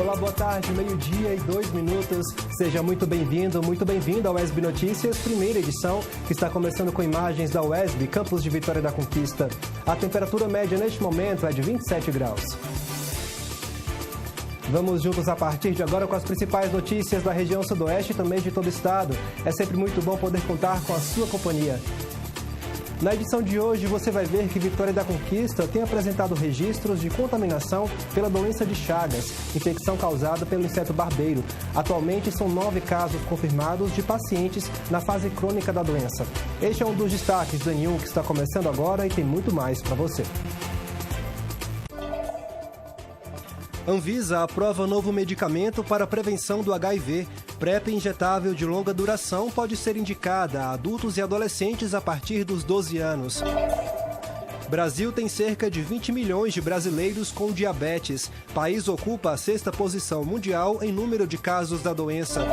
Olá, boa tarde, 12:02. Seja muito bem-vindo, muito bem-vinda ao UESB Notícias, primeira edição, que está começando com imagens da UESB, campus de Vitória da Conquista. A temperatura média neste momento é de 27 graus. Vamos juntos a partir de agora com as principais notícias da região sudoeste e também de todo o estado. É sempre muito bom poder contar com a sua companhia. Na edição de hoje, você vai ver que Vitória da Conquista tem apresentado registros de contaminação pela doença de Chagas, infecção causada pelo inseto barbeiro. Atualmente, são 9 casos confirmados de pacientes na fase crônica da doença. Este é um dos destaques do N1 que está começando agora e tem muito mais para você. Anvisa aprova novo medicamento para a prevenção do HIV. PrEP injetável de longa duração pode ser indicada a adultos e adolescentes a partir dos 12 anos. Brasil tem cerca de 20 milhões de brasileiros com diabetes. País ocupa a 6ª posição mundial em número de casos da doença.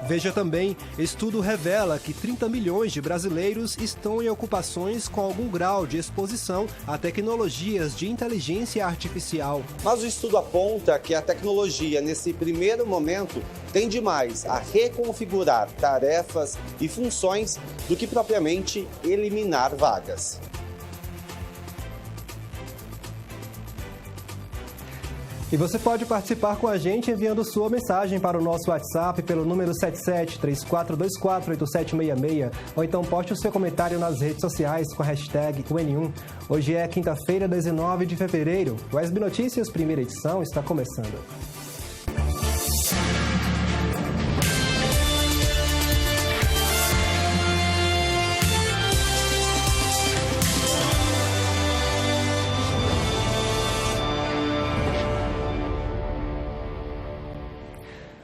Veja também, estudo revela que 30 milhões de brasileiros estão em ocupações com algum grau de exposição a tecnologias de inteligência artificial. Mas o estudo aponta que a tecnologia, nesse primeiro momento, tende mais a reconfigurar tarefas e funções do que propriamente eliminar vagas. E você pode participar com a gente enviando sua mensagem para o nosso WhatsApp pelo número 7734248766 ou então poste o seu comentário nas redes sociais com a hashtag UN1. Hoje é quinta-feira, 19 de fevereiro. O UESB Notícias, primeira edição, está começando.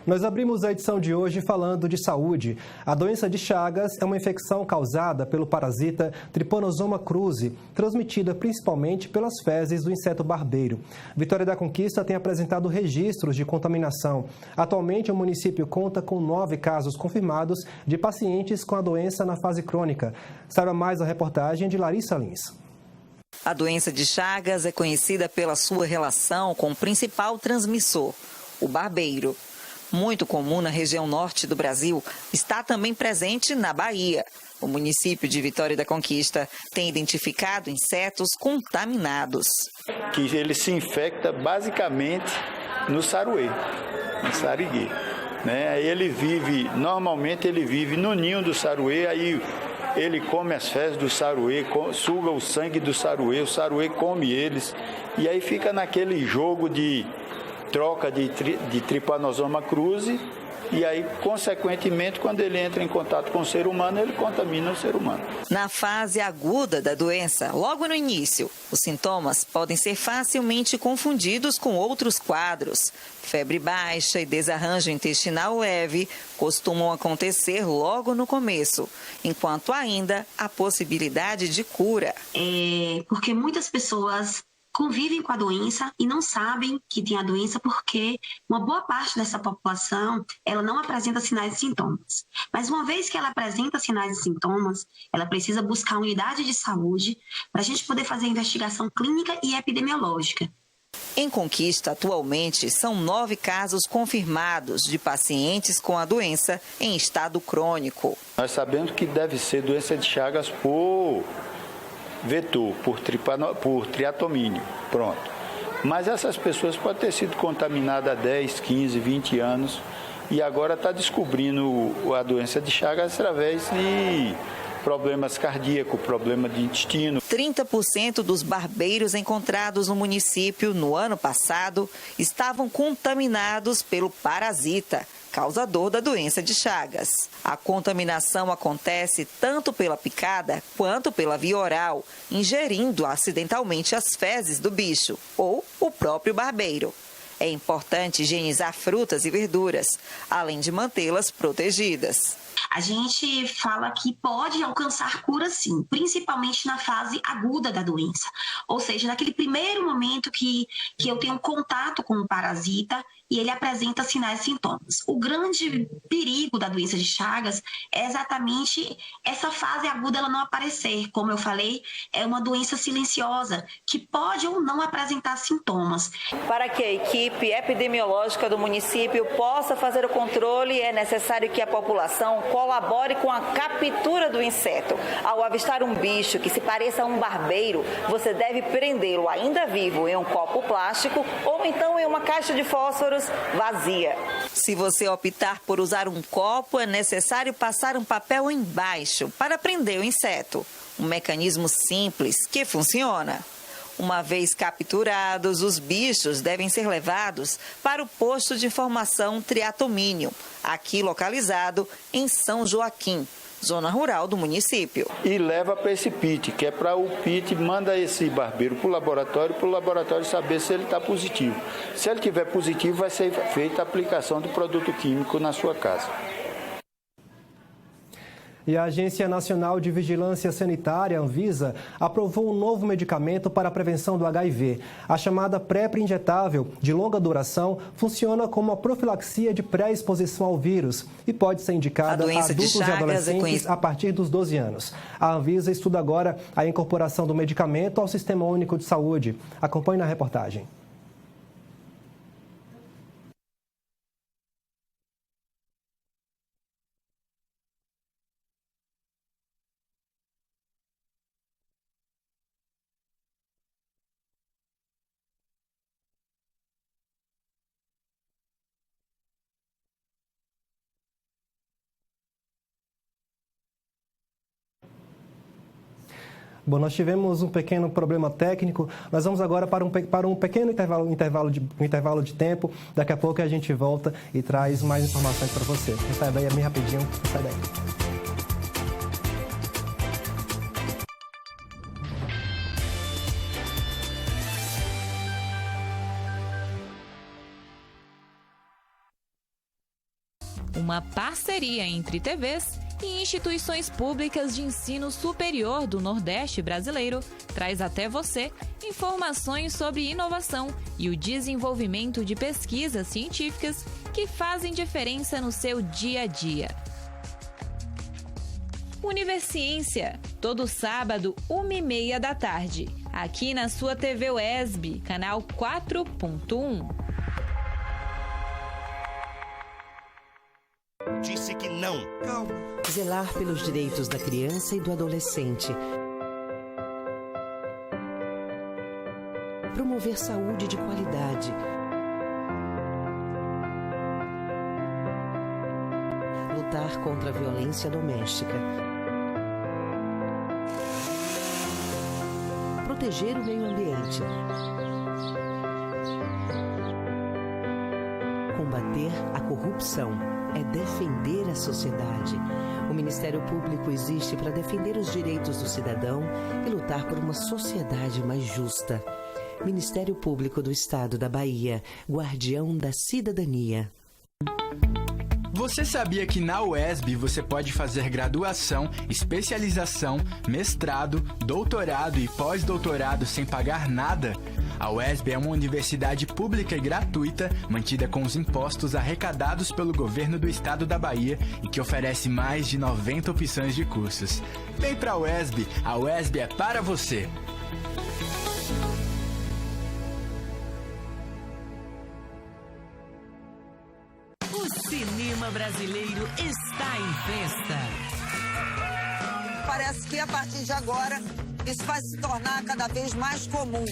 Nós abrimos a edição de hoje falando de saúde. A doença de Chagas é uma infecção causada pelo parasita Trypanosoma cruzi, transmitida principalmente pelas fezes do inseto barbeiro. Vitória da Conquista tem apresentado registros de contaminação. Atualmente, o município conta com 9 casos confirmados de pacientes com a doença na fase crônica. Saiba mais a reportagem de Larissa Lins. A doença de Chagas é conhecida pela sua relação com o principal transmissor, o barbeiro. Muito comum na região norte do Brasil, está também presente na Bahia. O município de Vitória da Conquista tem identificado insetos contaminados. Que ele se infecta basicamente no saruê, no sarigui. Aí normalmente ele vive no ninho do saruê, aí ele come as fezes do saruê, suga o sangue do saruê, o saruê come eles, e aí fica naquele jogo de troca de Trypanosoma cruzi, e aí, consequentemente, quando ele entra em contato com o ser humano, ele contamina o ser humano. Na fase aguda da doença, logo no início, os sintomas podem ser facilmente confundidos com outros quadros. Febre baixa e desarranjo intestinal leve costumam acontecer logo no começo, enquanto ainda há possibilidade de cura. Porque muitas pessoas convivem com a doença e não sabem que tem a doença porque uma boa parte dessa população, ela não apresenta sinais e sintomas. Mas uma vez que ela apresenta sinais e sintomas, ela precisa buscar a unidade de saúde para a gente poder fazer a investigação clínica e epidemiológica. Em Conquista, atualmente, são 9 casos confirmados de pacientes com a doença em estado crônico. Nós sabemos que deve ser doença de Chagas por vetor, por triatomínio, pronto. Mas essas pessoas podem ter sido contaminadas há 10, 15, 20 anos e agora está descobrindo a doença de Chagas através de problemas cardíacos, problema de intestino. 30% dos barbeiros encontrados no município no ano passado estavam contaminados pelo parasita, causador da doença de Chagas. A contaminação acontece tanto pela picada quanto pela via oral, ingerindo acidentalmente as fezes do bicho ou o próprio barbeiro. É importante higienizar frutas e verduras, além de mantê-las protegidas. A gente fala que pode alcançar cura sim, principalmente na fase aguda da doença. Ou seja, naquele primeiro momento que eu tenho contato com o parasita e ele apresenta sinais e sintomas. O grande perigo da doença de Chagas é exatamente essa fase aguda ela não aparecer. Como eu falei, é uma doença silenciosa que pode ou não apresentar sintomas. Para que a equipe epidemiológica do município possa fazer o controle, é necessário que a população colabore com a captura do inseto. Ao avistar um bicho que se pareça a um barbeiro, você deve prendê-lo ainda vivo em um copo plástico ou então em uma caixa de fósforos vazia. Se você optar por usar um copo, é necessário passar um papel embaixo para prender o inseto. Um mecanismo simples que funciona. Uma vez capturados, os bichos devem ser levados para o posto de informação Triatomínio, aqui localizado em São Joaquim, zona rural do município. E leva para esse PIT, que é para o PIT, manda esse barbeiro para o laboratório saber se ele está positivo. Se ele estiver positivo, vai ser feita a aplicação do produto químico na sua casa. E a Agência Nacional de Vigilância Sanitária, Anvisa, aprovou um novo medicamento para a prevenção do HIV. A chamada PrEP injetável, de longa duração, funciona como uma profilaxia de pré-exposição ao vírus e pode ser indicada a adultos e adolescentes a partir dos 12 anos. A Anvisa estuda agora a incorporação do medicamento ao Sistema Único de Saúde. Acompanhe na reportagem. Bom, nós tivemos um pequeno problema técnico. Nós vamos agora para um pequeno intervalo de tempo. Daqui a pouco a gente volta e traz mais informações para você. Não sai daí, é bem rapidinho. Não sai daí. Uma parceria entre TVs e instituições públicas de ensino superior do Nordeste brasileiro traz até você informações sobre inovação e o desenvolvimento de pesquisas científicas que fazem diferença no seu dia a dia. Universiência, todo sábado, 1h30 da tarde, aqui na sua TV UESB, canal 4.1. Disse que não. Calma. Zelar pelos direitos da criança e do adolescente. Promover saúde de qualidade. Lutar contra a violência doméstica. Proteger o meio ambiente. Combater a corrupção. É defender a sociedade. O Ministério Público existe para defender os direitos do cidadão e lutar por uma sociedade mais justa. Ministério Público do Estado da Bahia, guardião da cidadania. Você sabia que na UESB você pode fazer graduação, especialização, mestrado, doutorado e pós-doutorado sem pagar nada? A UESB é uma universidade pública e gratuita, mantida com os impostos arrecadados pelo governo do estado da Bahia e que oferece mais de 90 opções de cursos. Vem pra a UESB é para você! O cinema brasileiro está em festa. Parece que a partir de agora isso vai se tornar cada vez mais comum.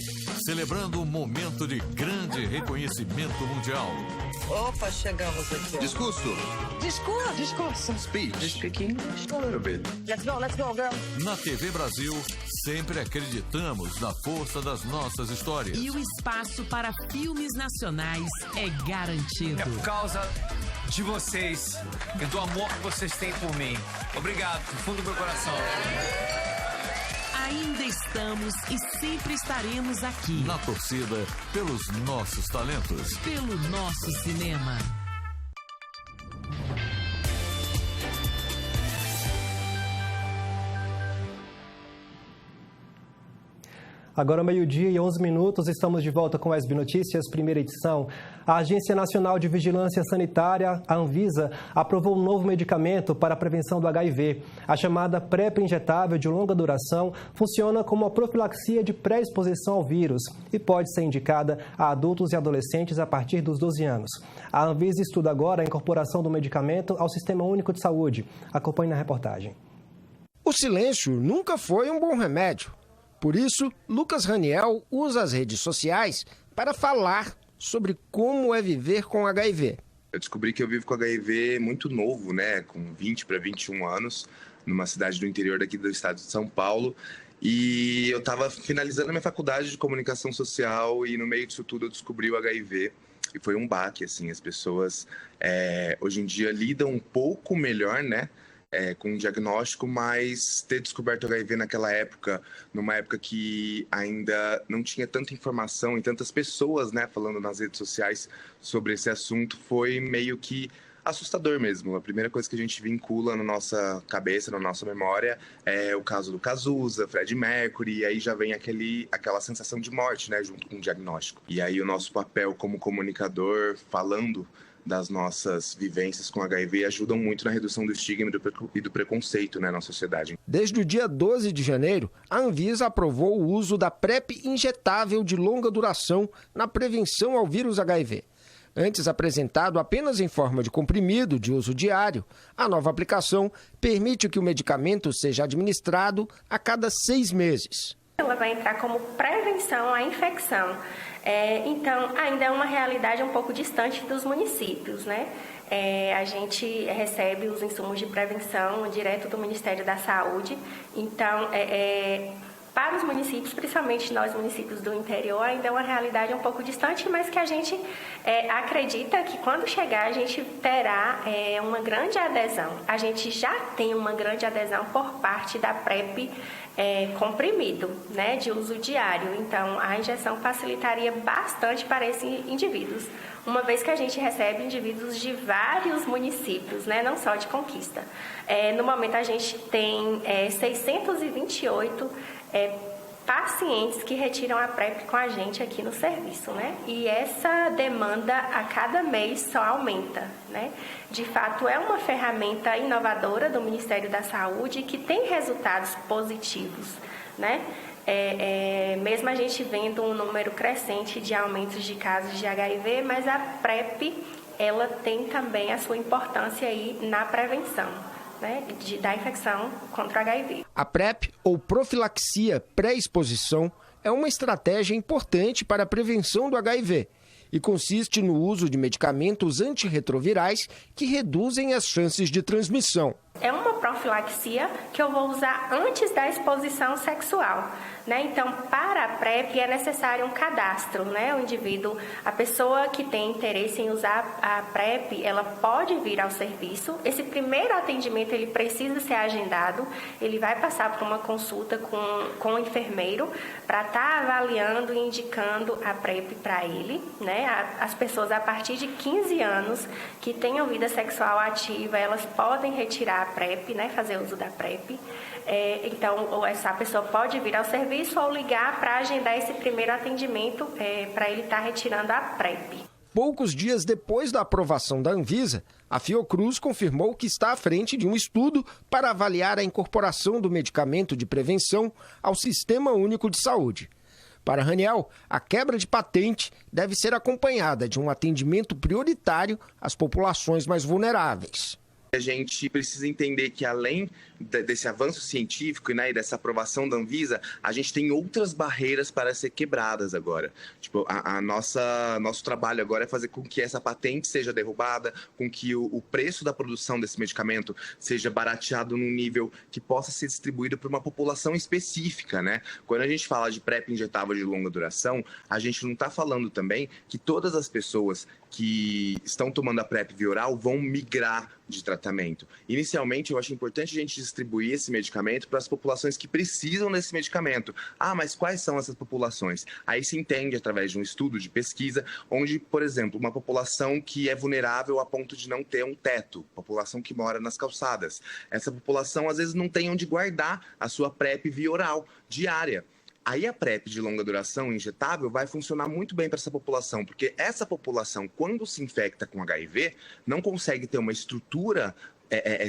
Celebrando um momento de grande reconhecimento mundial. Opa, chegamos aqui. Discurso. Speech. You speak English? A little bit. Let's go, girl. Na TV Brasil, sempre acreditamos na força das nossas histórias. E o espaço para filmes nacionais é garantido. É por causa de vocês e do amor que vocês têm por mim. Obrigado, do fundo do meu coração. Ainda estamos e sempre estaremos aqui. Na torcida pelos nossos talentos. Pelo nosso cinema. Agora, 12:11, estamos de volta com a SB Notícias, primeira edição. A Agência Nacional de Vigilância Sanitária, a Anvisa, aprovou um novo medicamento para a prevenção do HIV. A chamada PrEP injetável de longa duração funciona como uma profilaxia de pré-exposição ao vírus e pode ser indicada a adultos e adolescentes a partir dos 12 anos. A Anvisa estuda agora a incorporação do medicamento ao Sistema Único de Saúde. Acompanhe na reportagem. O silêncio nunca foi um bom remédio. Por isso, Lucas Raniel usa as redes sociais para falar sobre como é viver com HIV. Eu descobri que eu vivo com HIV muito novo, né, com 20 para 21 anos, numa cidade do interior daqui do estado de São Paulo. E eu estava finalizando a minha faculdade de comunicação social e no meio disso tudo eu descobri o HIV. E foi um baque, assim, as pessoas hoje em dia lidam um pouco melhor, né? Com um diagnóstico, mas ter descoberto HIV naquela época, numa época que ainda não tinha tanta informação e tantas pessoas, né, falando nas redes sociais sobre esse assunto, foi meio que assustador mesmo. A primeira coisa que a gente vincula na nossa cabeça, na nossa memória, é o caso do Cazuza, Freddie Mercury, e aí já vem aquela sensação de morte, né, junto com o diagnóstico. E aí o nosso papel como comunicador, falando das nossas vivências com HIV, ajudam muito na redução do estigma e do preconceito, né, na sociedade. Desde o dia 12 de janeiro, a Anvisa aprovou o uso da PrEP injetável de longa duração na prevenção ao vírus HIV. Antes apresentado apenas em forma de comprimido de uso diário, a nova aplicação permite que o medicamento seja administrado a cada 6 meses. Ela vai entrar como prevenção à infecção. Então, ainda é uma realidade um pouco distante dos municípios, né? A gente recebe os insumos de prevenção direto do Ministério da Saúde. Então, para os municípios, principalmente nós municípios do interior, ainda é uma realidade um pouco distante, mas que a gente acredita que quando chegar a gente terá uma grande adesão. A gente já tem uma grande adesão por parte da PrEP comprimido, né, de uso diário. Então, a injeção facilitaria bastante para esses indivíduos, uma vez que a gente recebe indivíduos de vários municípios, né, não só de Conquista. No momento, a gente tem 628 pacientes que retiram a PrEP com a gente aqui no serviço, né? E essa demanda a cada mês só aumenta, né? De fato, é uma ferramenta inovadora do Ministério da Saúde que tem resultados positivos, né? Mesmo a gente vendo um número crescente de aumentos de casos de HIV, mas a PrEP, ela tem também a sua importância aí na prevenção, né, da infecção contra o HIV. A PrEP, ou profilaxia pré-exposição, é uma estratégia importante para a prevenção do HIV e consiste no uso de medicamentos antirretrovirais que reduzem as chances de transmissão. É uma profilaxia que eu vou usar antes da exposição sexual, né? Então, para a PrEP é necessário um cadastro, né? O indivíduo, a pessoa que tem interesse em usar a PrEP, ela pode vir ao serviço. Esse primeiro atendimento, ele precisa ser agendado. Ele vai passar por uma consulta com o enfermeiro para estar avaliando e indicando a PrEP para ele, né? As pessoas a partir de 15 anos que tenham vida sexual ativa, elas podem retirar a PrEP, né, fazer uso da PrEP. Então, essa pessoa pode vir ao serviço ou ligar para agendar esse primeiro atendimento para ele estar retirando a PrEP. Poucos dias depois da aprovação da Anvisa, a Fiocruz confirmou que está à frente de um estudo para avaliar a incorporação do medicamento de prevenção ao Sistema Único de Saúde. Para Raniel, a quebra de patente deve ser acompanhada de um atendimento prioritário às populações mais vulneráveis. A gente precisa entender que além desse avanço científico, né, e dessa aprovação da Anvisa, a gente tem outras barreiras para ser quebradas agora. Tipo, nosso trabalho agora é fazer com que essa patente seja derrubada, com que o preço da produção desse medicamento seja barateado num nível que possa ser distribuído para uma população específica, né? Quando a gente fala de PrEP injetável de longa duração, a gente não está falando também que todas as pessoas que estão tomando a PrEP via oral vão migrar de tratamento. Inicialmente, eu acho importante a gente distribuir esse medicamento para as populações que precisam desse medicamento. Mas quais são essas populações? Aí se entende através de um estudo de pesquisa, onde, por exemplo, uma população que é vulnerável a ponto de não ter um teto, população que mora nas calçadas. Essa população, às vezes, não tem onde guardar a sua PrEP via oral diária. Aí a PrEP de longa duração injetável vai funcionar muito bem para essa população, porque essa população, quando se infecta com HIV, não consegue ter uma estrutura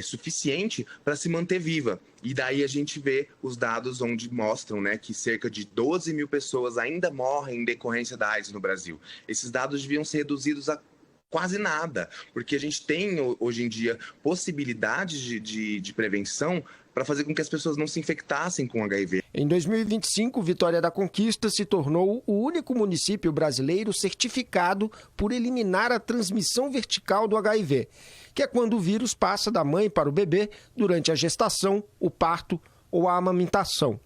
suficiente para se manter viva. E daí a gente vê os dados onde mostram, né, que cerca de 12 mil pessoas ainda morrem em decorrência da AIDS no Brasil. Esses dados deviam ser reduzidos a quase nada, porque a gente tem hoje em dia possibilidades de prevenção para fazer com que as pessoas não se infectassem com HIV. Em 2025, Vitória da Conquista se tornou o único município brasileiro certificado por eliminar a transmissão vertical do HIV, que é quando o vírus passa da mãe para o bebê durante a gestação, o parto ou a amamentação.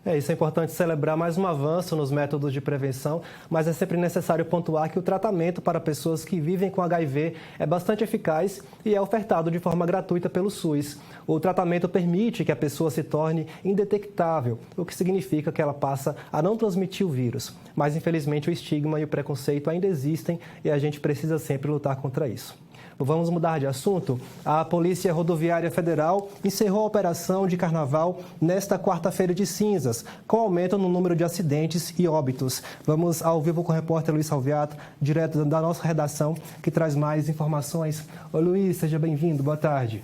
Isso é importante celebrar mais um avanço nos métodos de prevenção, mas é sempre necessário pontuar que o tratamento para pessoas que vivem com HIV é bastante eficaz e é ofertado de forma gratuita pelo SUS. O tratamento permite que a pessoa se torne indetectável, o que significa que ela passa a não transmitir o vírus. Mas, infelizmente, o estigma e o preconceito ainda existem e a gente precisa sempre lutar contra isso. Vamos mudar de assunto. A Polícia Rodoviária Federal encerrou a operação de carnaval nesta quarta-feira de cinzas, com aumento no número de acidentes e óbitos. Vamos ao vivo com o repórter Luiz Salviato, direto da nossa redação, que traz mais informações. Ô Luiz, seja bem-vindo, boa tarde.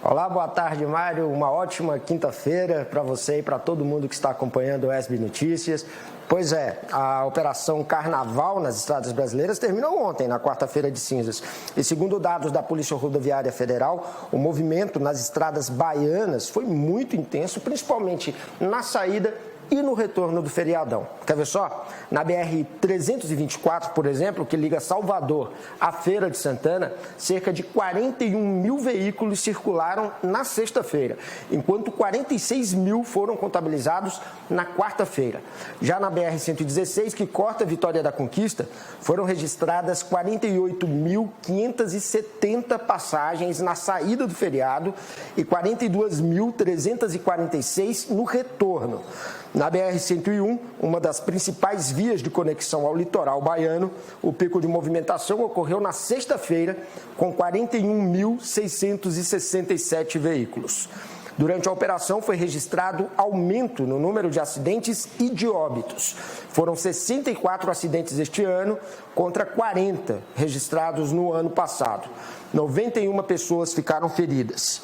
Olá, boa tarde, Mário. Uma ótima quinta-feira para você e para todo mundo que está acompanhando o ESB Notícias. Pois é, a Operação Carnaval nas estradas brasileiras terminou ontem, na quarta-feira de cinzas. E segundo dados da Polícia Rodoviária Federal, o movimento nas estradas baianas foi muito intenso, principalmente na saída e no retorno do feriadão. Quer ver só? Na BR-324, por exemplo, que liga Salvador à Feira de Santana, cerca de 41 mil veículos circularam na sexta-feira, enquanto 46 mil foram contabilizados na quarta-feira. Já na BR-116, que corta Vitória da Conquista, foram registradas 48.570 passagens na saída do feriado e 42.346 no retorno. Na BR-101, uma das principais vias de conexão ao litoral baiano, o pico de movimentação ocorreu na sexta-feira, com 41.667 veículos. Durante a operação foi registrado aumento no número de acidentes e de óbitos. Foram 64 acidentes este ano, contra 40 registrados no ano passado. 91 pessoas ficaram feridas.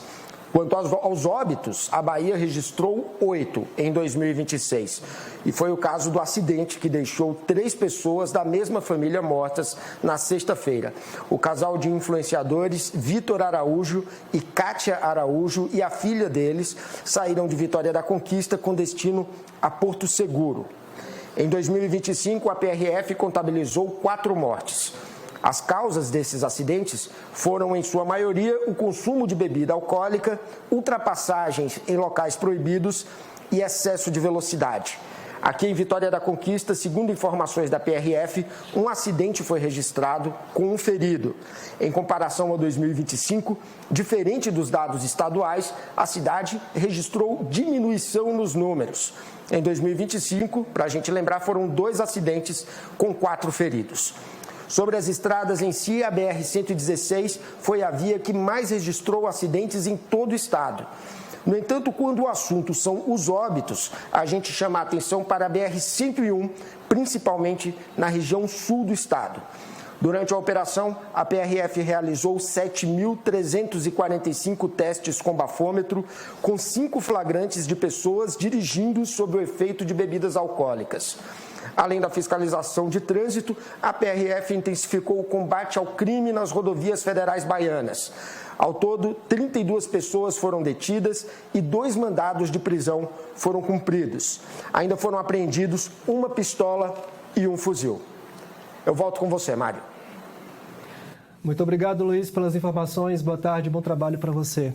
Quanto aos óbitos, a Bahia registrou 8 em 2026. E foi o caso do acidente que deixou 3 pessoas da mesma família mortas na sexta-feira. O casal de influenciadores Vitor Araújo e Kátia Araújo e a filha deles saíram de Vitória da Conquista com destino a Porto Seguro. Em 2025, a PRF contabilizou 4 mortes. As causas desses acidentes foram, em sua maioria, o consumo de bebida alcoólica, ultrapassagens em locais proibidos e excesso de velocidade. Aqui em Vitória da Conquista, segundo informações da PRF, um acidente foi registrado com um ferido. Em comparação ao 2025, diferente dos dados estaduais, a cidade registrou diminuição nos números. Em 2025, para a gente lembrar, foram 2 acidentes com 4 feridos. Sobre as estradas em si, a BR-116 foi a via que mais registrou acidentes em todo o estado. No entanto, quando o assunto são os óbitos, a gente chama a atenção para a BR-101, principalmente na região sul do estado. Durante a operação, a PRF realizou 7.345 testes com bafômetro, com 5 flagrantes de pessoas dirigindo sob o efeito de bebidas alcoólicas. Além da fiscalização de trânsito, a PRF intensificou o combate ao crime nas rodovias federais baianas. Ao todo, 32 pessoas foram detidas e 2 mandados de prisão foram cumpridos. Ainda foram apreendidos uma pistola e um fuzil. Eu volto com você, Mário. Muito obrigado, Luiz, pelas informações. Boa tarde, bom trabalho para você.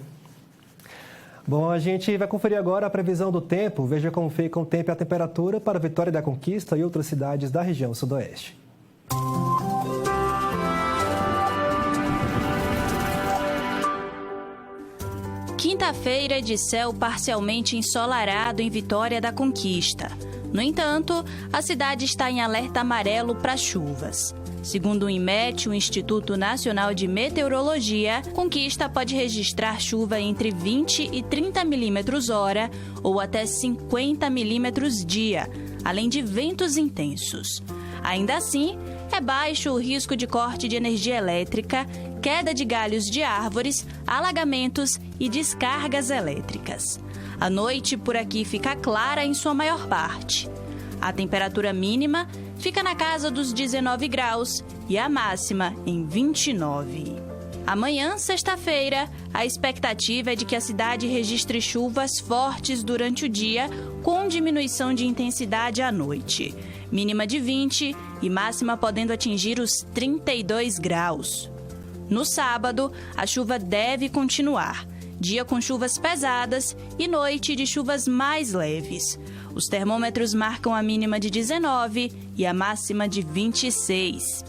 Bom, a gente vai conferir agora a previsão do tempo. Veja como fica o tempo e a temperatura para Vitória da Conquista e outras cidades da região sudoeste. Quinta-feira de céu parcialmente ensolarado em Vitória da Conquista. No entanto, a cidade está em alerta amarelo para chuvas. Segundo o INMET, o Instituto Nacional de Meteorologia, Conquista pode registrar chuva entre 20 e 30 milímetros hora ou até 50 milímetros dia, além de ventos intensos. Ainda assim, é baixo o risco de corte de energia elétrica, queda de galhos de árvores, alagamentos e descargas elétricas. A noite por aqui fica clara em sua maior parte. A temperatura mínima fica na casa dos 19 graus e a máxima em 29. Amanhã, sexta-feira, a expectativa é de que a cidade registre chuvas fortes durante o dia, com diminuição de intensidade à noite. Mínima de 20 e máxima podendo atingir os 32 graus. No sábado, a chuva deve continuar. Dia com chuvas pesadas e noite de chuvas mais leves. Os termômetros marcam a mínima de 19 e a máxima de 26.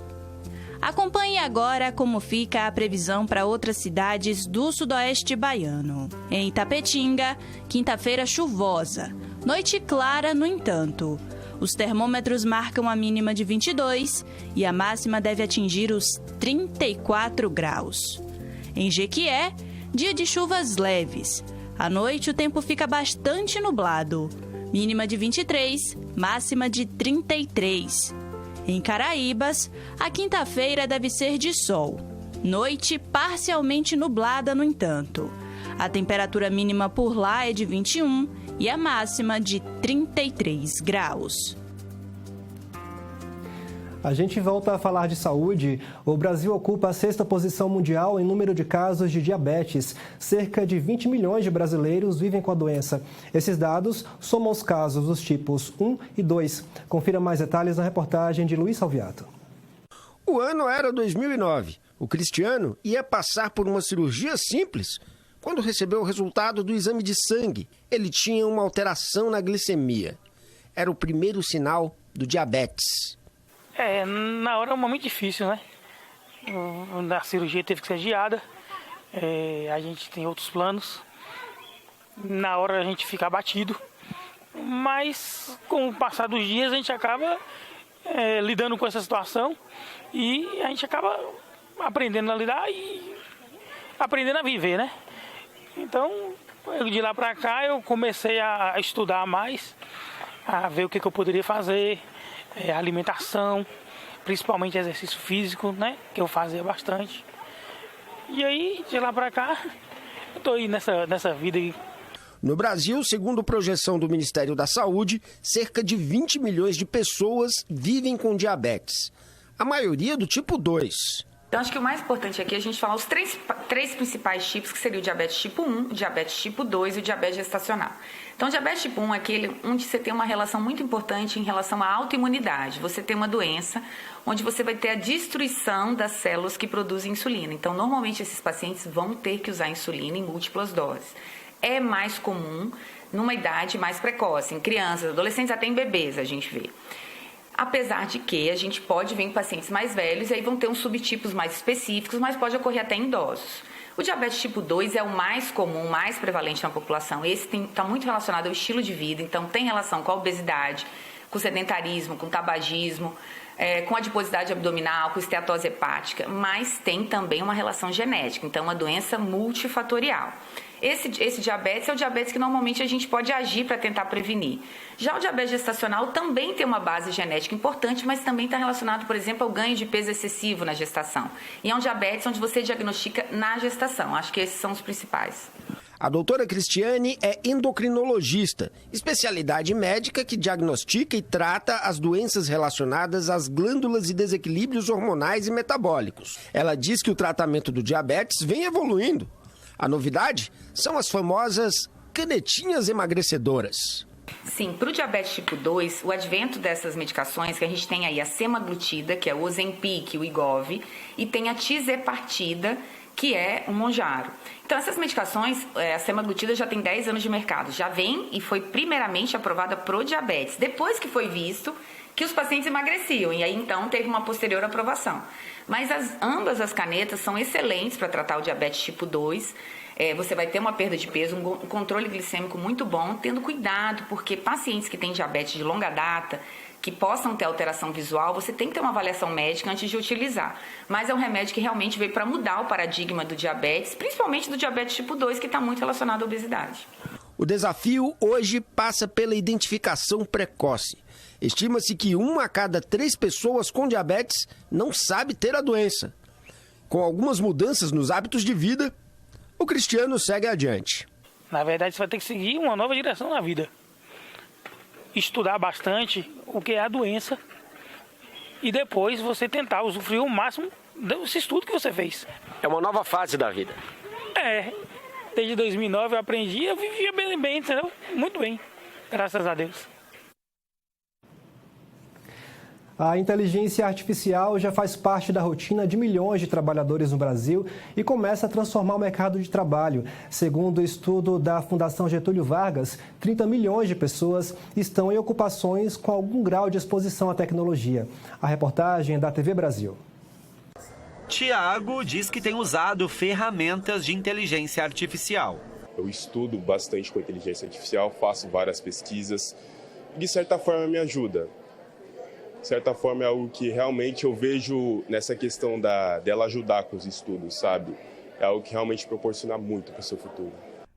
Acompanhe agora como fica a previsão para outras cidades do sudoeste baiano. Em Itapetinga, quinta-feira chuvosa. Noite clara, no entanto. Os termômetros marcam a mínima de 22 e a máxima deve atingir os 34 graus. Em Jequié, dia de chuvas leves. À noite o tempo fica bastante nublado. Mínima de 23, máxima de 33. Em Caraíbas, a quinta-feira deve ser de sol. Noite parcialmente nublada, no entanto. A temperatura mínima por lá é de 21 e a máxima de 33 graus. A gente volta a falar de saúde. O Brasil ocupa a 6ª posição mundial em número de casos de diabetes. Cerca de 20 milhões de brasileiros vivem com a doença. Esses dados somam os casos dos tipos 1 e 2. Confira mais detalhes na reportagem de Luiz Salviato. O ano era 2009. O Cristiano ia passar por uma cirurgia simples quando recebeu o resultado do exame de sangue. Ele tinha uma alteração na glicemia. Era o primeiro sinal do diabetes. Na hora é um momento difícil, né? A cirurgia teve que ser adiada. A gente tem outros planos. Na hora a gente fica abatido. Mas com o passar dos dias a gente acaba lidando com essa situação. E a gente acaba aprendendo a lidar e aprendendo a viver, né? Então, de lá pra cá eu comecei a estudar mais, a ver o que eu poderia fazer. Alimentação, principalmente exercício físico, né? Que eu fazia bastante. E aí, de lá pra cá, eu tô aí nessa vida aí. No Brasil, segundo projeção do Ministério da Saúde, cerca de 20 milhões de pessoas vivem com diabetes. A maioria do tipo 2. Então, acho que o mais importante aqui é a gente falar os três principais tipos, que seria o diabetes tipo 1, o diabetes tipo 2 e o diabetes gestacional. Então, o diabetes tipo 1 é aquele onde você tem uma relação muito importante em relação à autoimunidade. Você tem uma doença onde você vai ter a destruição das células que produzem insulina. Então, normalmente, esses pacientes vão ter que usar insulina em múltiplas doses. É mais comum numa idade mais precoce, em crianças, adolescentes, até em bebês, a gente vê. Apesar de que a gente pode ver em pacientes mais velhos e aí vão ter uns subtipos mais específicos, mas pode ocorrer até em idosos. O diabetes tipo 2 é o mais comum, mais prevalente na população. Esse está muito relacionado ao estilo de vida, então tem relação com a obesidade, com o sedentarismo, com o tabagismo, com a adiposidade abdominal, com a esteatose hepática, mas tem também uma relação genética, então uma doença multifatorial. Esse diabetes é o diabetes que normalmente a gente pode agir para tentar prevenir. Já o diabetes gestacional também tem uma base genética importante, mas também está relacionado, por exemplo, ao ganho de peso excessivo na gestação. E é um diabetes onde você diagnostica na gestação. Acho que esses são os principais. A doutora Cristiane é endocrinologista, especialidade médica que diagnostica e trata as doenças relacionadas às glândulas e desequilíbrios hormonais e metabólicos. Ela diz que o tratamento do diabetes vem evoluindo. A novidade são as famosas canetinhas emagrecedoras. Sim, para o diabetes tipo 2, o advento dessas medicações, que a gente tem aí a semaglutida, que é o Ozempic, o Wegovy, e tem a tirzepatida, que é o Mounjaro. Então, essas medicações, a semaglutida já tem 10 anos de mercado, já vem e foi primeiramente aprovada para o diabetes, depois que foi visto que os pacientes emagreciam, e aí então teve uma posterior aprovação. Mas ambas as canetas são excelentes para tratar o diabetes tipo 2, você vai ter uma perda de peso, um controle glicêmico muito bom, tendo cuidado, porque pacientes que têm diabetes de longa data que possam ter alteração visual, você tem que ter uma avaliação médica antes de utilizar. Mas é um remédio que realmente veio para mudar o paradigma do diabetes, principalmente do diabetes tipo 2, que está muito relacionado à obesidade. O desafio hoje passa pela identificação precoce. Estima-se que 1 a cada 3 pessoas com diabetes não sabe ter a doença. Com algumas mudanças nos hábitos de vida, o Cristiano segue adiante. Na verdade, você vai ter que seguir uma nova direção na vida. Estudar bastante o que é a doença e depois você tentar usufruir o máximo desse estudo que você fez. É uma nova fase da vida. Desde 2009 eu aprendi, eu vivia bem, entendeu? Muito bem, graças a Deus. A inteligência artificial já faz parte da rotina de milhões de trabalhadores no Brasil e começa a transformar o mercado de trabalho. Segundo o estudo da Fundação Getúlio Vargas, 30 milhões de pessoas estão em ocupações com algum grau de exposição à tecnologia. A reportagem é da TV Brasil. Tiago diz que tem usado ferramentas de inteligência artificial. Eu estudo bastante com inteligência artificial, faço várias pesquisas e de certa forma me ajuda. De certa forma é algo que realmente eu vejo nessa questão dela ajudar com os estudos, sabe? É algo que realmente proporciona muito para o seu futuro.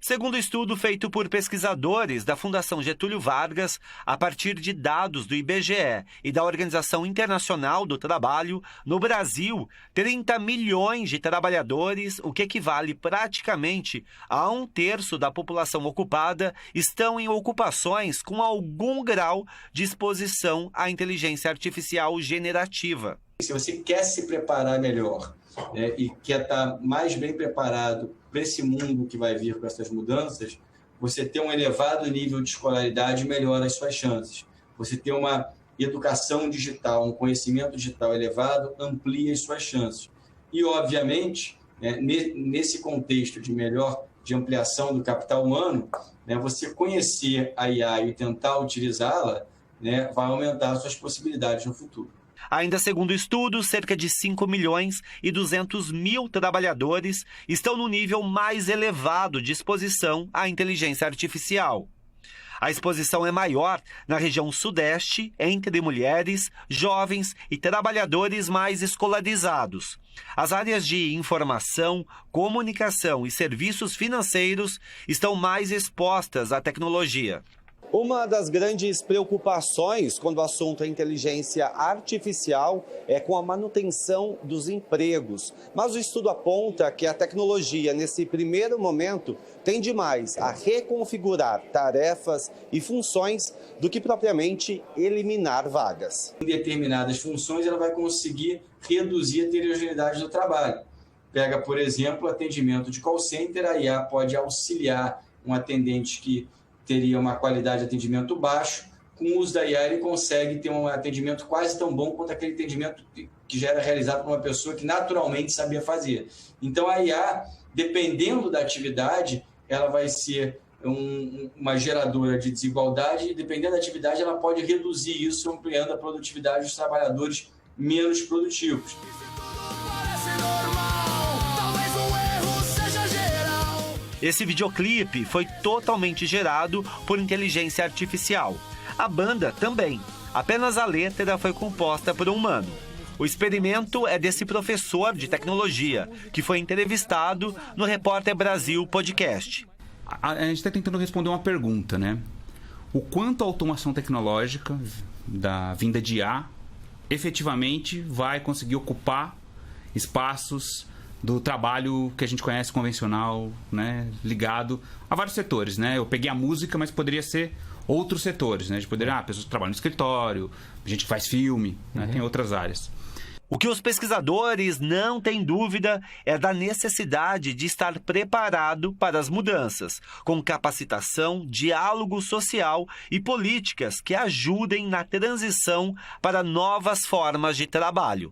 Segundo o estudo feito por pesquisadores da Fundação Getúlio Vargas, a partir de dados do IBGE e da Organização Internacional do Trabalho, no Brasil, 30 milhões de trabalhadores, o que equivale praticamente a 1/3 da população ocupada, estão em ocupações com algum grau de exposição à inteligência artificial generativa. Se você quer se preparar melhor, e quer estar mais bem preparado para esse mundo que vai vir com essas mudanças, você ter um elevado nível de escolaridade melhora as suas chances. Você ter uma educação digital, um conhecimento digital elevado, amplia as suas chances. E, obviamente, nesse contexto de ampliação do capital humano, você conhecer a IA e tentar utilizá-la, vai aumentar as suas possibilidades no futuro. Ainda segundo o estudo, cerca de 5 milhões e 200 mil trabalhadores estão no nível mais elevado de exposição à inteligência artificial. A exposição é maior na região sudeste, entre mulheres, jovens e trabalhadores mais escolarizados. As áreas de informação, comunicação e serviços financeiros estão mais expostas à tecnologia. Uma das grandes preocupações quando o assunto é inteligência artificial é com a manutenção dos empregos. Mas o estudo aponta que a tecnologia, nesse primeiro momento, tende mais a reconfigurar tarefas e funções do que propriamente eliminar vagas. Em determinadas funções, ela vai conseguir reduzir a heterogeneidade do trabalho. Pega, por exemplo, o atendimento de call center, a IA pode auxiliar um atendente que teria uma qualidade de atendimento baixo. Com o uso da IA, ele consegue ter um atendimento quase tão bom quanto aquele atendimento que já era realizado por uma pessoa que naturalmente sabia fazer. Então, a IA, dependendo da atividade, ela vai ser uma geradora de desigualdade e, dependendo da atividade, ela pode reduzir isso, ampliando a produtividade dos trabalhadores menos produtivos. Esse videoclipe foi totalmente gerado por inteligência artificial. A banda também. Apenas a letra foi composta por um humano. O experimento é desse professor de tecnologia, que foi entrevistado no Repórter Brasil Podcast. A gente está tentando responder uma pergunta, né? O quanto a automação tecnológica da vinda de IA efetivamente vai conseguir ocupar espaços do trabalho que a gente conhece convencional, né, ligado a vários setores, né? Eu peguei a música, mas poderia ser outros setores, né? A gente poderia, pessoas que trabalham no escritório, gente que faz filme, né? Tem outras áreas. O que os pesquisadores não têm dúvida é da necessidade de estar preparado para as mudanças, com capacitação, diálogo social e políticas que ajudem na transição para novas formas de trabalho.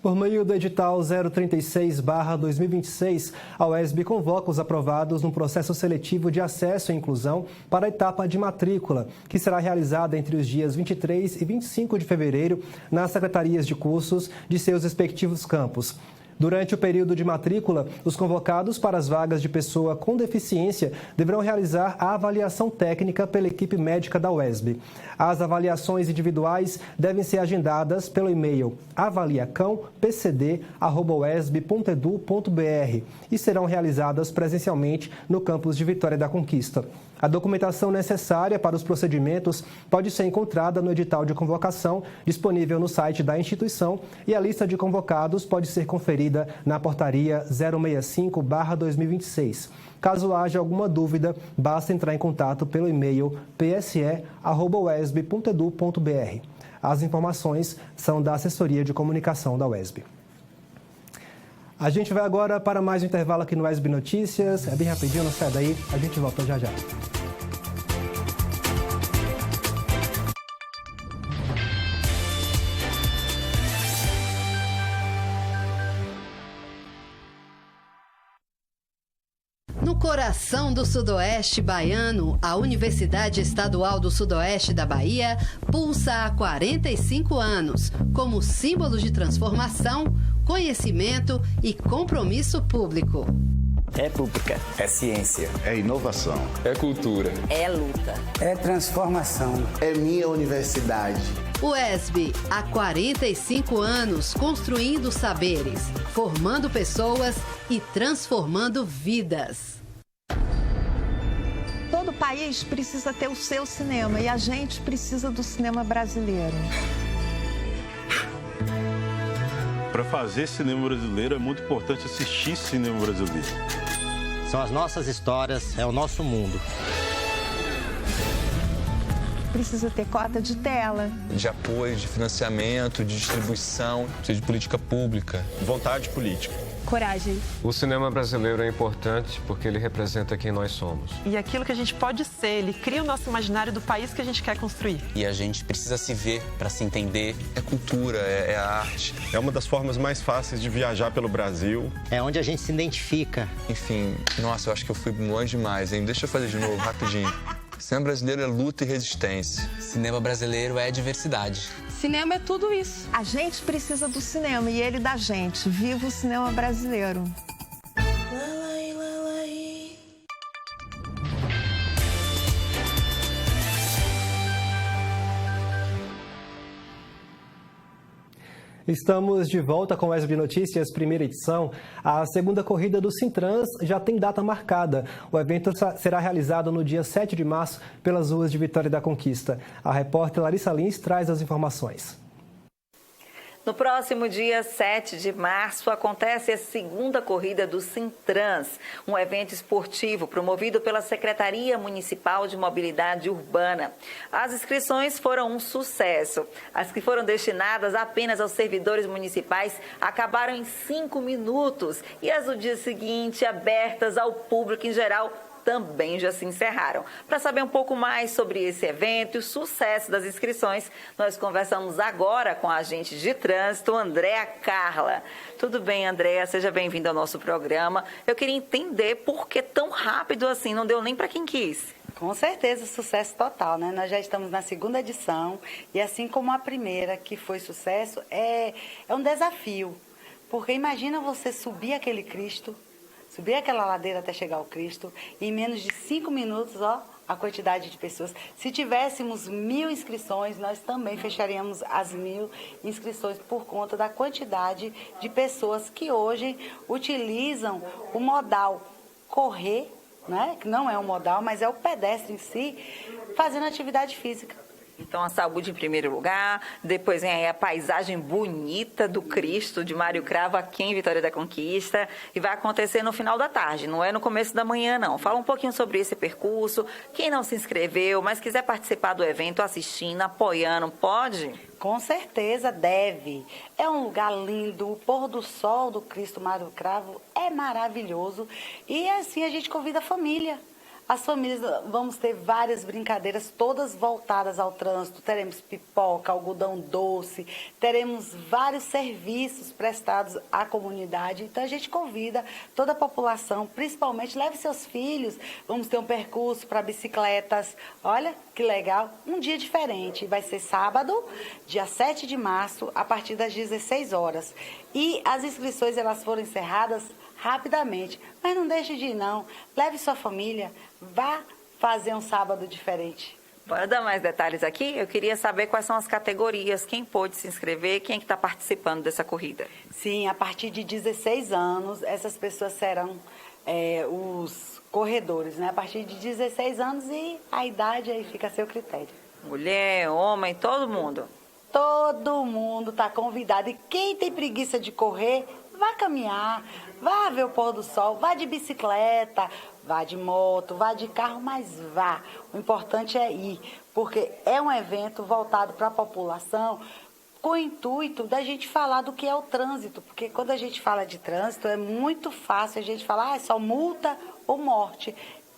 Por meio do edital 036/2026, a UESB convoca os aprovados no processo seletivo de acesso e inclusão para a etapa de matrícula, que será realizada entre os dias 23 e 25 de fevereiro nas secretarias de cursos de seus respectivos campos. Durante o período de matrícula, os convocados para as vagas de pessoa com deficiência deverão realizar a avaliação técnica pela equipe médica da UESB. As avaliações individuais devem ser agendadas pelo e-mail avaliacão.pcd@uesb.edu.br e serão realizadas presencialmente no campus de Vitória da Conquista. A documentação necessária para os procedimentos pode ser encontrada no edital de convocação disponível no site da instituição e a lista de convocados pode ser conferida na portaria 065/2026. Caso haja alguma dúvida, basta entrar em contato pelo e-mail pse@uesb.edu.br. As informações são da Assessoria de Comunicação da UESB. A gente vai agora para mais um intervalo aqui no UESB Notícias. É bem rapidinho, não sai daí. A gente volta já já. No coração do Sudoeste baiano, a Universidade Estadual do Sudoeste da Bahia pulsa há 45 anos, como símbolo de transformação, conhecimento e compromisso público. É pública. É ciência. É inovação. É cultura. É luta. É transformação. É minha universidade. UESB, há 45 anos construindo saberes, formando pessoas e transformando vidas. Todo país precisa ter o seu cinema e a gente precisa do cinema brasileiro. Para fazer cinema brasileiro é muito importante assistir cinema brasileiro. São as nossas histórias, é o nosso mundo. Precisa ter cota de tela. De apoio, de financiamento, de distribuição, precisa de política pública. Vontade política. Coragem. O cinema brasileiro é importante porque ele representa quem nós somos. E aquilo que a gente pode ser, ele cria o nosso imaginário do país que a gente quer construir. E a gente precisa se ver para se entender. É cultura, é arte. É uma das formas mais fáceis de viajar pelo Brasil. É onde a gente se identifica. Enfim, nossa, eu acho que eu fui longe demais, hein? Deixa eu fazer de novo, rapidinho. Cinema brasileiro é luta e resistência. Cinema brasileiro é diversidade. Cinema é tudo isso. A gente precisa do cinema e ele da gente. Viva o cinema brasileiro. Estamos de volta com o UESB Notícias, primeira edição. A segunda corrida do Sintrans já tem data marcada. O evento será realizado no dia 7 de março pelas ruas de Vitória da Conquista. A repórter Larissa Lins traz as informações. No próximo dia 7 de março acontece a segunda corrida do Sintrans, um evento esportivo promovido pela Secretaria Municipal de Mobilidade Urbana. As inscrições foram um sucesso. As que foram destinadas apenas aos servidores municipais acabaram em 5 minutos e as do dia seguinte, abertas ao público em geral, também já se encerraram. Para saber um pouco mais sobre esse evento e o sucesso das inscrições, nós conversamos agora com a agente de trânsito, Andréa Carla. Tudo bem, Andréa? Seja bem-vinda ao nosso programa. Eu queria entender por que tão rápido assim, não deu nem para quem quis. Com certeza, sucesso total, né? Nós já estamos na segunda edição e assim como a primeira, que foi sucesso, é um desafio. Porque imagina você subir aquele Cristo, subir aquela ladeira até chegar ao Cristo, e em menos de 5 minutos, a quantidade de pessoas. Se tivéssemos 1.000 inscrições, nós também fecharíamos as 1.000 inscrições por conta da quantidade de pessoas que hoje utilizam o modal correr, né? Que não é um modal, mas é o pedestre em si, fazendo atividade física. Então, a saúde em primeiro lugar, depois vem aí a paisagem bonita do Cristo de Mário Cravo aqui em Vitória da Conquista e vai acontecer no final da tarde, não é no começo da manhã, não. Fala um pouquinho sobre esse percurso. Quem não se inscreveu, mas quiser participar do evento assistindo, apoiando, pode? Com certeza deve. É um lugar lindo, o pôr do sol do Cristo Mário Cravo é maravilhoso e assim a gente convida a família. As famílias, vamos ter várias brincadeiras, todas voltadas ao trânsito. Teremos pipoca, algodão doce, teremos vários serviços prestados à comunidade. Então, a gente convida toda a população, principalmente, leve seus filhos. Vamos ter um percurso para bicicletas. Olha que legal, um dia diferente. Vai ser sábado, dia 7 de março, a partir das 16 horas. E as inscrições, elas foram encerradas rapidamente, mas não deixe de ir não, leve sua família, vá fazer um sábado diferente. Bora dar mais detalhes aqui? Eu queria saber quais são as categorias, quem pôde se inscrever, quem é que está participando dessa corrida. Sim, a partir de 16 anos, essas pessoas serão os corredores, né? A partir de 16 anos e a idade aí fica a seu critério. Mulher, homem, todo mundo? Todo mundo está convidado. E quem tem preguiça de correr, vá caminhar, vá ver o pôr do sol, vá de bicicleta, vá de moto, vá de carro, mas vá. O importante é ir, porque é um evento voltado para a população com o intuito da gente falar do que é o trânsito, porque quando a gente fala de trânsito é muito fácil a gente falar, é só multa ou morte.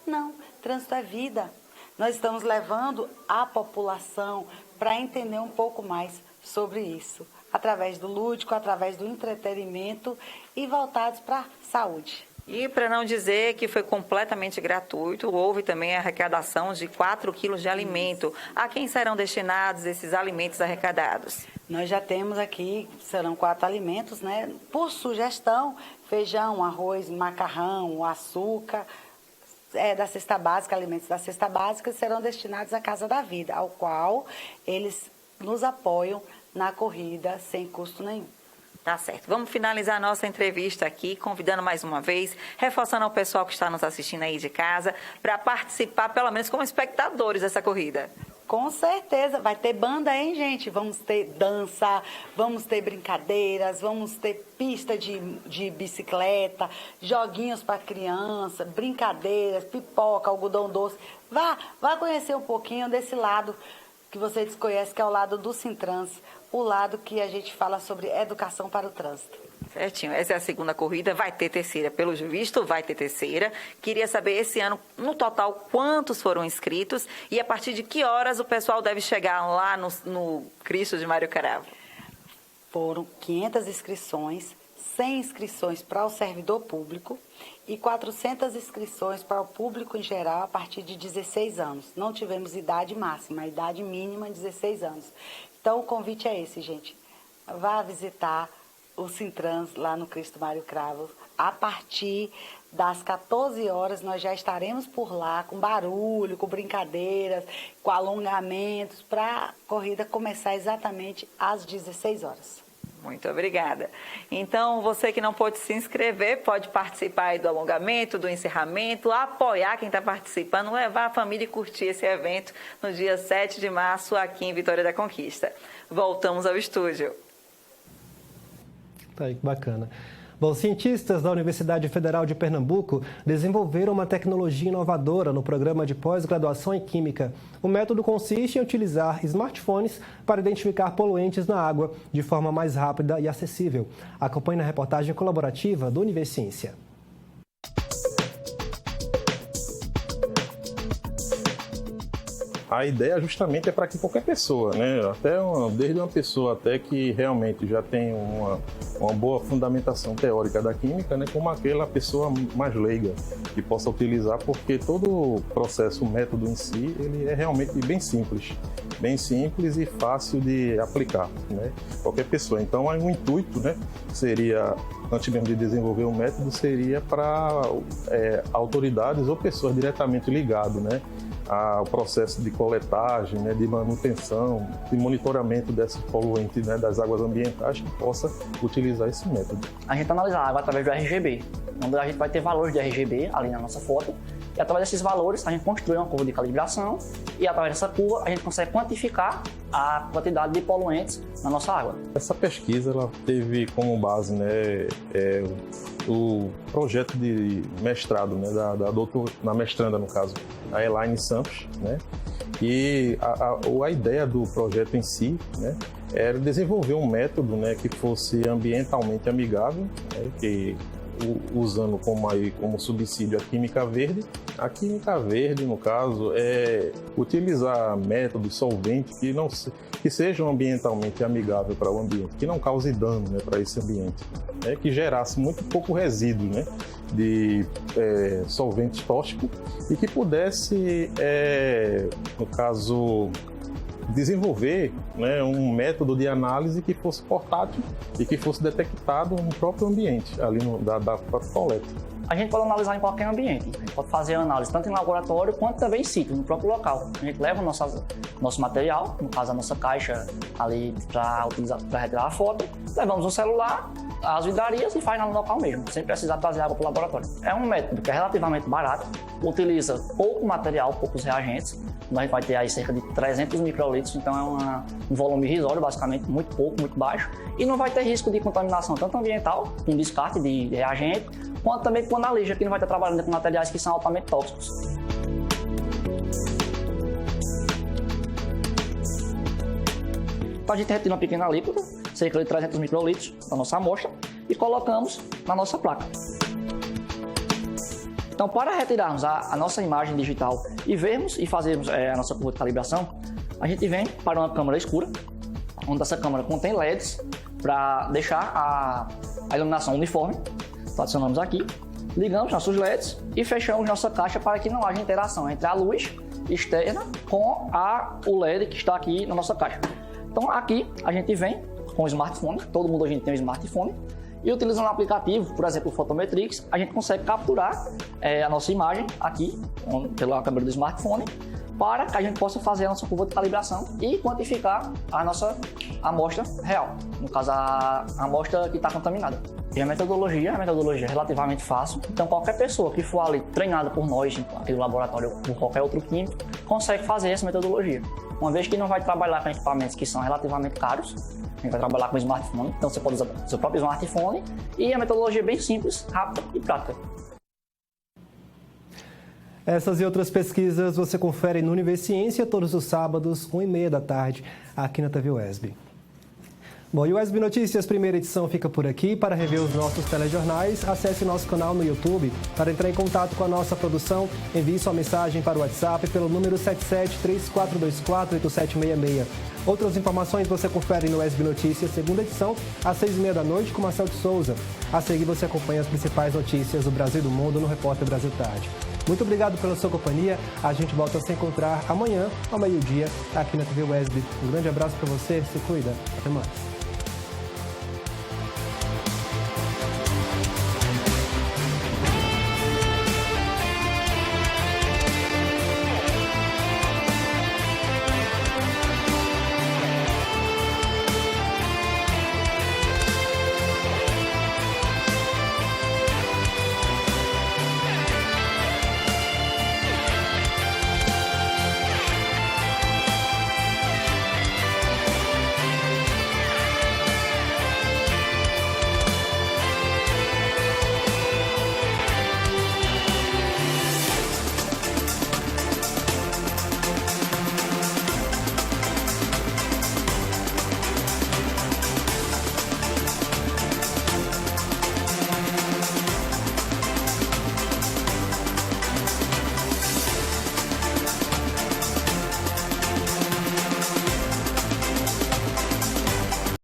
Não, trânsito é vida. Nós estamos levando a população para entender um pouco mais sobre isso, através do lúdico, através do entretenimento e voltados para a saúde. E para não dizer que foi completamente gratuito, houve também a arrecadação de 4 quilos de alimento. A quem serão destinados esses alimentos arrecadados? Nós já temos aqui, serão 4 alimentos, né? Por sugestão, feijão, arroz, macarrão, açúcar, da cesta básica, alimentos da cesta básica, serão destinados à Casa da Vida, ao qual eles nos apoiam na corrida sem custo nenhum. Tá certo. Vamos finalizar a nossa entrevista aqui, convidando mais uma vez, reforçando ao pessoal que está nos assistindo aí de casa, para participar, pelo menos como espectadores dessa corrida. Com certeza. Vai ter banda, hein, gente? Vamos ter dança, vamos ter brincadeiras, vamos ter pista de bicicleta, joguinhos para criança, brincadeiras, pipoca, algodão doce. Vá conhecer um pouquinho desse lado que você desconhece, que é o lado do Sintrans, o lado que a gente fala sobre educação para o trânsito. Certinho, essa é a segunda corrida, vai ter terceira, pelo visto vai ter terceira. Queria saber esse ano, no total, quantos foram inscritos e a partir de que horas o pessoal deve chegar lá no Cristo de Mário Cravo? Foram 500 inscrições, 100 inscrições para o servidor público e 400 inscrições para o público em geral a partir de 16 anos. Não tivemos idade máxima, a idade mínima é 16 anos. Então o convite é esse, gente. Vá visitar o Sintrans lá no Cristo Mário Cravo. A partir das 14 horas nós já estaremos por lá com barulho, com brincadeiras, com alongamentos, para a corrida começar exatamente às 16 horas. Muito obrigada. Então, você que não pôde se inscrever, pode participar aí do alongamento, do encerramento, apoiar quem está participando, levar a família e curtir esse evento no dia 7 de março aqui em Vitória da Conquista. Voltamos ao estúdio. Tá aí, que bacana. Bom, cientistas da Universidade Federal de Pernambuco desenvolveram uma tecnologia inovadora no programa de pós-graduação em Química. O método consiste em utilizar smartphones para identificar poluentes na água de forma mais rápida e acessível. Acompanhe na reportagem colaborativa do Universiência. A ideia justamente é para que qualquer pessoa, né, desde uma pessoa até que realmente já tem uma boa fundamentação teórica da química, né, como aquela pessoa mais leiga que possa utilizar, porque todo o processo, o método em si, ele é realmente bem simples e fácil de aplicar, né, qualquer pessoa. Então, o intuito, né, seria, antes mesmo de desenvolver o método, seria para autoridades ou pessoas diretamente ligadas, né, ao processo de coletagem, né, de manutenção, de monitoramento desses poluentes, né, das águas ambientais, que possa utilizar esse método. A gente analisa a água através do RGB, onde a gente vai ter valores de RGB ali na nossa foto, e através desses valores a gente constrói uma curva de calibração e através dessa curva a gente consegue quantificar a quantidade de poluentes na nossa água. Essa pesquisa ela teve como base, né, o projeto de mestrado, né, da mestranda, no caso, a Elaine Santos, né, e a ideia do projeto em si, né, era desenvolver um método, né, que fosse ambientalmente amigável, né, que usando como subsídio a química verde. A química verde, no caso, é utilizar métodos solventes que sejam ambientalmente amigáveis para o ambiente, que não cause dano, né, para esse ambiente, que gerasse muito pouco resíduo, né, de solventes tóxicos e que pudesse, no caso, desenvolver, né, um método de análise que fosse portátil e que fosse detectado no próprio ambiente, ali da própria coleta. A gente pode analisar em qualquer ambiente. A gente pode fazer análise tanto em laboratório quanto também em sítio, no próprio local. A gente leva o nosso material, no caso a nossa caixa ali para retirar a foto, levamos um celular, as vidrarias e faz no local mesmo, sem precisar trazer água para o laboratório. É um método que é relativamente barato, utiliza pouco material, poucos reagentes. A gente vai ter aí cerca de 300 microlitros, então é um volume irrisório, basicamente, muito pouco, muito baixo. E não vai ter risco de contaminação tanto ambiental, com descarte de reagente, quanto também com analítica, que não vai estar trabalhando com materiais que são altamente tóxicos. Então a gente retira uma pequena alíquota, cerca de 300 microlitros da nossa amostra, e colocamos na nossa placa. Então, para retirarmos a nossa imagem digital e vermos e fazermos a nossa curva de calibração, a gente vem para uma câmara escura, onde essa câmara contém LEDs para deixar a iluminação uniforme. Então, adicionamos aqui, ligamos nossos LEDs e fechamos nossa caixa para que não haja interação entre a luz externa com o LED que está aqui na nossa caixa. Então, aqui a gente vem com o smartphone, todo mundo hoje tem um smartphone, e utilizando o aplicativo, por exemplo, o Photometrics, a gente consegue capturar a nossa imagem aqui, pela câmera do smartphone, para que a gente possa fazer a nossa curva de calibração e quantificar a nossa amostra real, no caso a amostra que está contaminada. E a metodologia é relativamente fácil, então qualquer pessoa que for ali treinada por nós, aqui no laboratório ou por qualquer outro químico, consegue fazer essa metodologia. Uma vez que não vai trabalhar com equipamentos que são relativamente caros, a gente vai trabalhar com smartphone, então você pode usar o seu próprio smartphone e a metodologia é bem simples, rápida e prática. Essas e outras pesquisas você confere no Univerciência todos os sábados, 1h30 da tarde, aqui na TV UESB. Bom, e o UESB Notícias, primeira edição, fica por aqui. Para rever os nossos telejornais, acesse nosso canal no YouTube. Para entrar em contato com a nossa produção, envie sua mensagem para o WhatsApp pelo número 7734248766. Outras informações você confere no UESB Notícias, segunda edição, às 6h30 da noite, com Marcelo de Souza. A seguir você acompanha as principais notícias do Brasil e do mundo no Repórter Brasil Tarde. Muito obrigado pela sua companhia. A gente volta a se encontrar amanhã, ao meio-dia, aqui na TV UESB. Um grande abraço para você, se cuida. Até mais.